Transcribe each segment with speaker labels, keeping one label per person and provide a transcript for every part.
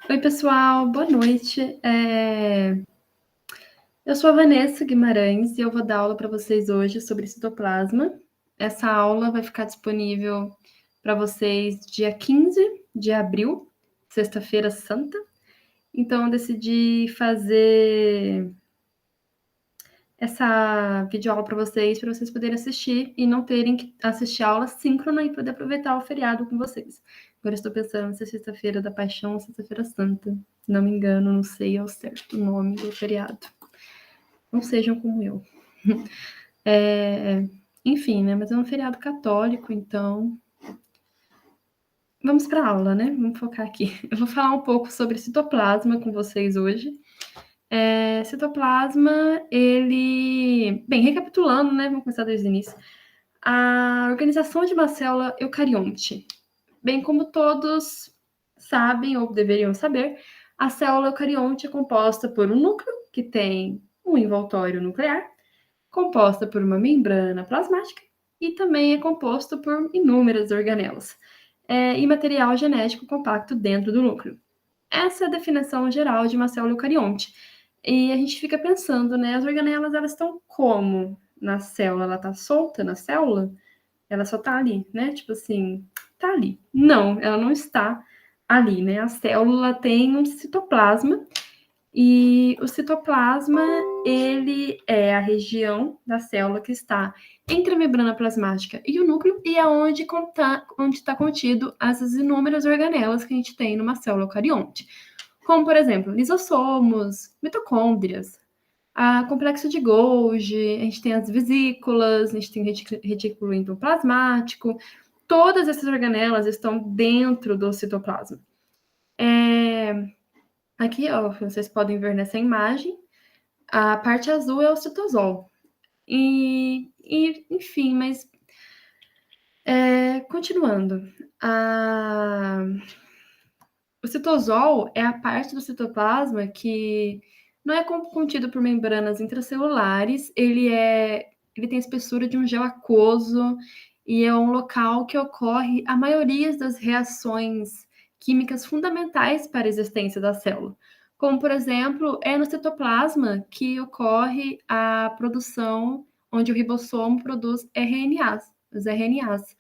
Speaker 1: Oi, pessoal, boa noite. Eu sou a Vanessa Guimarães e eu vou dar aula para vocês hoje sobre citoplasma. Essa aula vai ficar disponível para vocês dia 15 de abril, sexta-feira santa. Então, eu decidi fazer essa videoaula para vocês poderem assistir e não terem que assistir a aula síncrona e poder aproveitar o feriado com vocês. Agora eu estou pensando se é sexta-feira da Paixão ou sexta-feira Santa. Não me engano, não sei ao certo o nome do feriado. Não sejam como eu. Enfim, né? Mas é um feriado católico, então vamos para a aula, né? Vamos focar aqui. Eu vou falar um pouco sobre citoplasma com vocês hoje. Citoplasma, ele... Bem, recapitulando, né? Vamos começar desde o início. A organização de uma célula eucarionte. Bem, como todos sabem ou deveriam saber, a célula eucarionte é composta por um núcleo, que tem um envoltório nuclear, composta por uma membrana plasmática e também é composto por inúmeras organelas e material genético compacto dentro do núcleo. Essa é a definição geral de uma célula eucarionte. E a gente fica pensando, né? As organelas, elas estão como na célula? Ela está solta na célula? Ela só está ali, né? Tipo assim, está ali. Não, ela não está ali, né? A célula tem um citoplasma e o citoplasma, ele é a região da célula que está entre a membrana plasmática e o núcleo e é onde está contido essas inúmeras organelas que a gente tem numa célula eucarionte. Como, por exemplo, lisossomos, mitocôndrias, a complexo de Golgi, a gente tem as vesículas, a gente tem retículo endoplasmático. Todas essas organelas estão dentro do citoplasma. Aqui, ó, vocês podem ver nessa imagem, a parte azul é o citosol. Enfim, mas continuando. O citosol é a parte do citoplasma que não é contido por membranas intracelulares, ele tem a espessura de um gel aquoso e é um local que ocorre a maioria das reações químicas fundamentais para a existência da célula. Como, por exemplo, é no citoplasma que ocorre a produção, onde o ribossomo produz RNAs, os RNAs.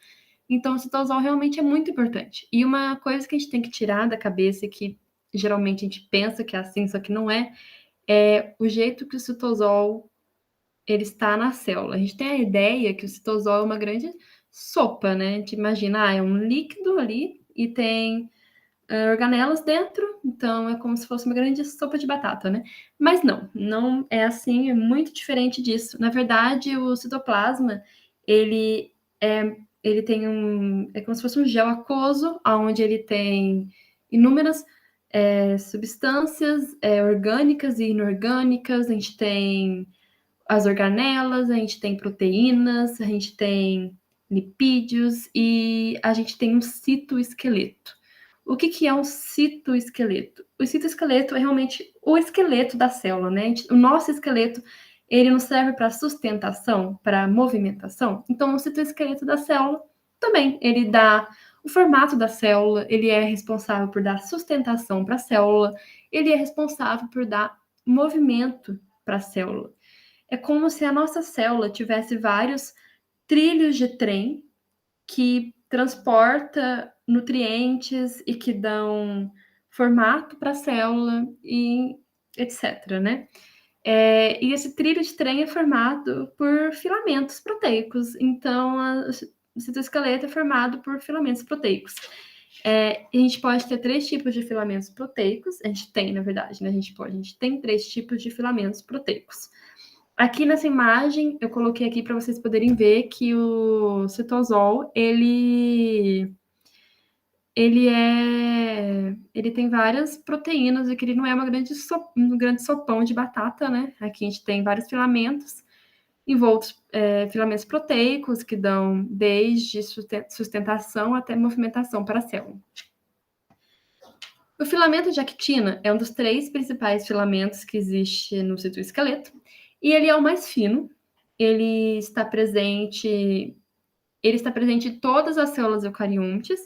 Speaker 1: Então, o citosol realmente é muito importante. E uma coisa que a gente tem que tirar da cabeça, que geralmente a gente pensa que é assim, só que não é o jeito que o citosol ele está na célula. A gente tem a ideia que o citosol é uma grande sopa, né? A gente imagina, é um líquido ali e tem organelas dentro, então é como se fosse uma grande sopa de batata, né? Mas não é assim, é muito diferente disso. Na verdade, o citoplasma, ele ele tem é como se fosse um gel aquoso, onde ele tem inúmeras substâncias orgânicas e inorgânicas, a gente tem as organelas, a gente tem proteínas, a gente tem lipídios e a gente tem um citoesqueleto. O que é um citoesqueleto? O citoesqueleto é realmente o esqueleto da célula, né? O nosso esqueleto, ele não serve para sustentação, para movimentação. Então, o citoesqueleto da célula também, ele dá o formato da célula, ele é responsável por dar sustentação para a célula, ele é responsável por dar movimento para a célula. É como se a nossa célula tivesse vários trilhos de trem que transporta nutrientes e que dão formato para a célula e etc, né? E esse trilho de trem é formado por filamentos proteicos. Então, o citoesqueleto é formado por filamentos proteicos. A gente pode ter 3 tipos de filamentos proteicos. A gente tem, na verdade, né? A gente tem 3 tipos de filamentos proteicos. Aqui nessa imagem, eu coloquei aqui para vocês poderem ver que o citosol, ele tem várias proteínas e que ele não é um grande sopão de batata, né? Aqui a gente tem vários filamentos envoltos, filamentos proteicos que dão desde sustentação até movimentação para a célula. O filamento de actina é um dos 3 principais filamentos que existe no citoesqueleto e ele é o mais fino. Ele está presente em todas as células eucariontes,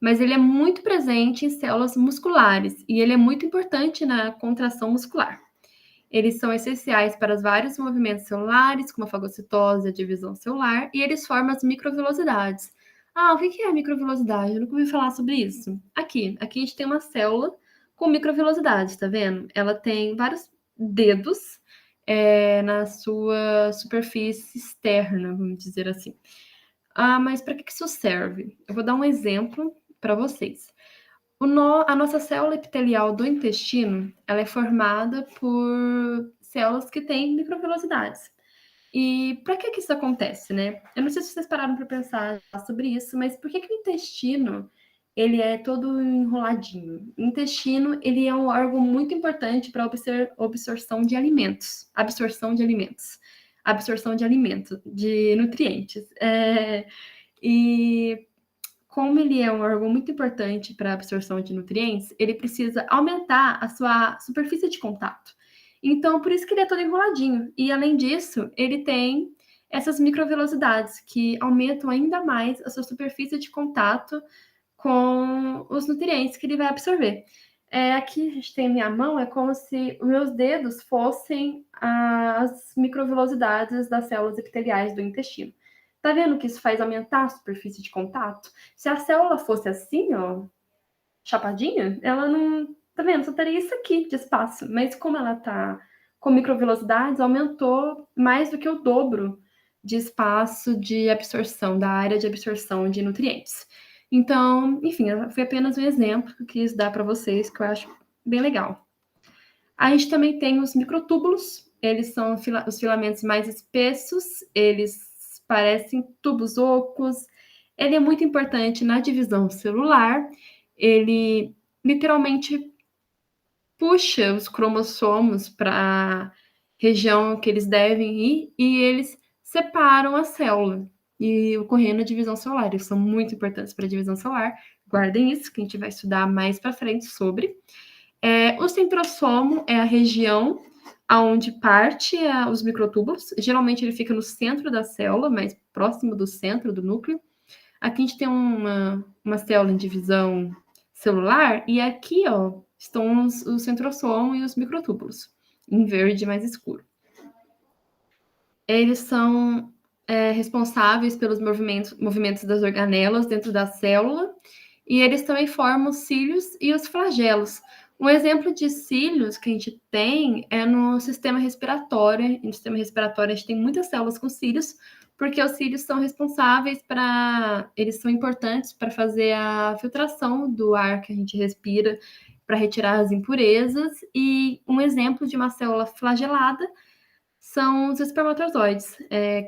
Speaker 1: mas ele é muito presente em células musculares e ele é muito importante na contração muscular. Eles são essenciais para os vários movimentos celulares, como a fagocitose, a divisão celular, e eles formam as microvelocidades. Ah, o que é a microvelocidade? Eu nunca ouvi falar sobre isso. Aqui a gente tem uma célula com microvelocidades, tá vendo? Ela tem vários dedos na sua superfície externa, vamos dizer assim. Ah, mas para que isso serve? Eu vou dar um exemplo para vocês. A nossa célula epitelial do intestino, ela é formada por células que têm microvelocidades. E para que isso acontece, né? Eu não sei se vocês pararam para pensar sobre isso, mas por que o intestino ele é todo enroladinho? O intestino ele é um órgão muito importante para absorção de alimentos, de nutrientes. E como ele é um órgão muito importante para a absorção de nutrientes, ele precisa aumentar a sua superfície de contato. Então, por isso que ele é todo enroladinho. E, além disso, ele tem essas microvelocidades que aumentam ainda mais a sua superfície de contato com os nutrientes que ele vai absorver. Aqui a gente tem a minha mão, é como se os meus dedos fossem as microvelocidades das células epiteliais do intestino. Tá vendo que isso faz aumentar a superfície de contato? Se a célula fosse assim, ó, chapadinha, ela não. Tá vendo? Só teria isso aqui de espaço. Mas como ela tá com microvelocidades, aumentou mais do que o dobro de espaço de absorção, da área de absorção de nutrientes. Então, enfim, foi apenas um exemplo que eu quis dar para vocês, que eu acho bem legal. A gente também tem os microtúbulos, eles são os filamentos mais espessos, eles parecem tubos ocos. Ele é muito importante na divisão celular, ele literalmente puxa os cromossomos para a região que eles devem ir e eles separam a célula e ocorrendo a divisão celular. Eles são muito importantes para a divisão celular. Guardem isso, que a gente vai estudar mais para frente sobre. O centrosomo é a região aonde parte os microtúbulos. Geralmente ele fica no centro da célula, mais próximo do centro do núcleo. Aqui a gente tem uma célula em divisão celular e aqui, ó, estão o centrosomo e os microtúbulos, em verde mais escuro. Eles são responsáveis pelos movimentos das organelas dentro da célula e eles também formam os cílios e os flagelos. Um exemplo de cílios que a gente tem é no sistema respiratório. E no sistema respiratório a gente tem muitas células com cílios, porque os cílios são responsáveis eles são importantes para fazer a filtração do ar que a gente respira, para retirar as impurezas. E um exemplo de uma célula flagelada são os espermatozoides,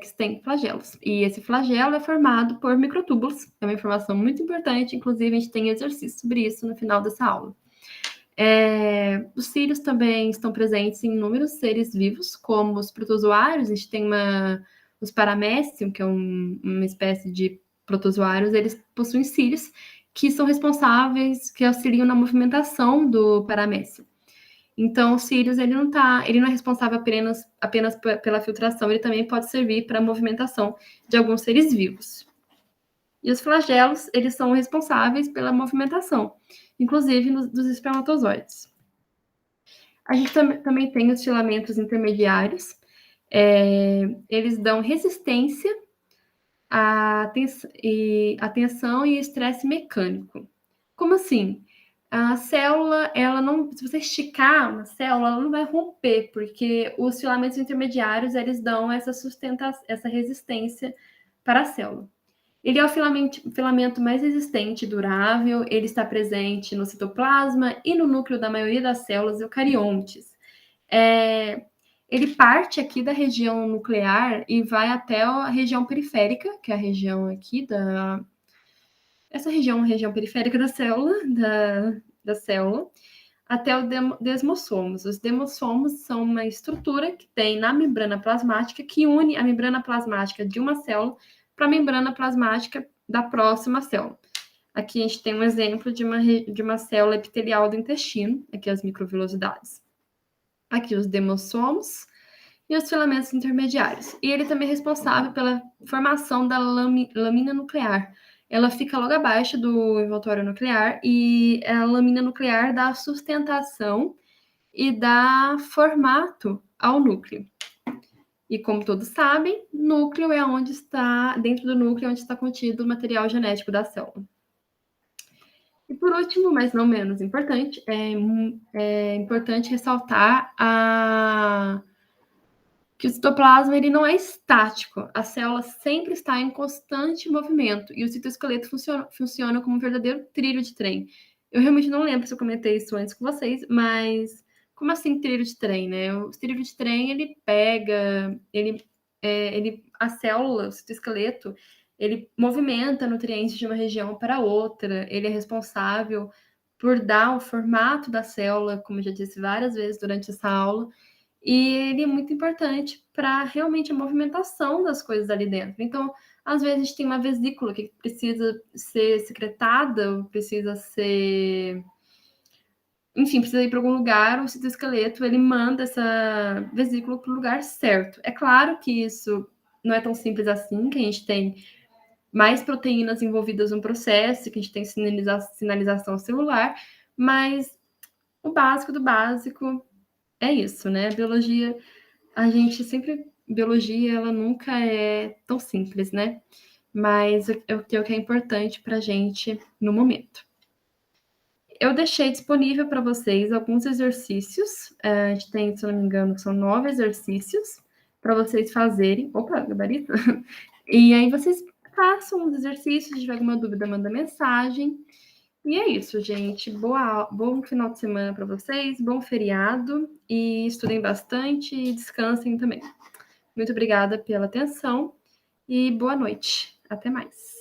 Speaker 1: que têm flagelos. E esse flagelo é formado por microtúbulos. É uma informação muito importante, inclusive a gente tem exercício sobre isso no final dessa aula. Os cílios também estão presentes em inúmeros seres vivos, como os protozoários. A gente tem os paramécium, que é uma espécie de protozoários, eles possuem cílios que são responsáveis, que auxiliam na movimentação do paramécium. Então, o cílios ele não é responsável apenas pela filtração, ele também pode servir para a movimentação de alguns seres vivos. E os flagelos, eles são responsáveis pela movimentação, inclusive dos espermatozoides. A gente também tem os filamentos intermediários, eles dão resistência à tensão e estresse mecânico. Como assim? A célula, se você esticar uma célula, ela não vai romper, porque os filamentos intermediários, eles dão essa resistência para a célula. Ele é o filamento mais resistente e durável, ele está presente no citoplasma e no núcleo da maioria das células eucariontes. Ele parte aqui da região nuclear e vai até a região periférica, que é a região aqui essa região periférica da célula, da célula, até os desmossomos. Os desmossomos são uma estrutura que tem na membrana plasmática que une a membrana plasmática de uma célula para a membrana plasmática da próxima célula. Aqui a gente tem um exemplo de uma célula epitelial do intestino, aqui as microvelocidades. Aqui os demossomos e os filamentos intermediários. E ele também é responsável pela formação da lâmina nuclear, ela fica logo abaixo do envoltório nuclear e a lamina nuclear dá sustentação e dá formato ao núcleo. E como todos sabem, núcleo é onde está, dentro do núcleo, onde está contido o material genético da célula. E por último, mas não menos importante, é importante ressaltar que o citoplasma ele não é estático, a célula sempre está em constante movimento e o citoesqueleto funciona como um verdadeiro trilho de trem. Eu realmente não lembro se eu comentei isso antes com vocês, mas como assim trilho de trem, né? O trilho de trem ele pega, a célula, o citoesqueleto, ele movimenta nutrientes de uma região para outra, ele é responsável por dar o formato da célula, como eu já disse várias vezes durante essa aula, e ele é muito importante para realmente a movimentação das coisas ali dentro. Então, às vezes, a gente tem uma vesícula que precisa ser secretada, precisa ser. Enfim, precisa ir para algum lugar, o citoesqueleto ele manda essa vesícula para o lugar certo. É claro que isso não é tão simples assim, que a gente tem mais proteínas envolvidas no processo, que a gente tem sinalização celular, mas o básico do básico é isso, né? Biologia, a gente sempre. Biologia, ela nunca é tão simples, né? Mas é o que é importante para a gente no momento. Eu deixei disponível para vocês alguns exercícios. A gente tem, se eu não me engano, são 9 exercícios para vocês fazerem. Opa, gabarito! E aí vocês façam os exercícios, se tiver alguma dúvida, manda mensagem. E é isso, gente. Bom final de semana para vocês, bom feriado e estudem bastante e descansem também. Muito obrigada pela atenção e boa noite. Até mais.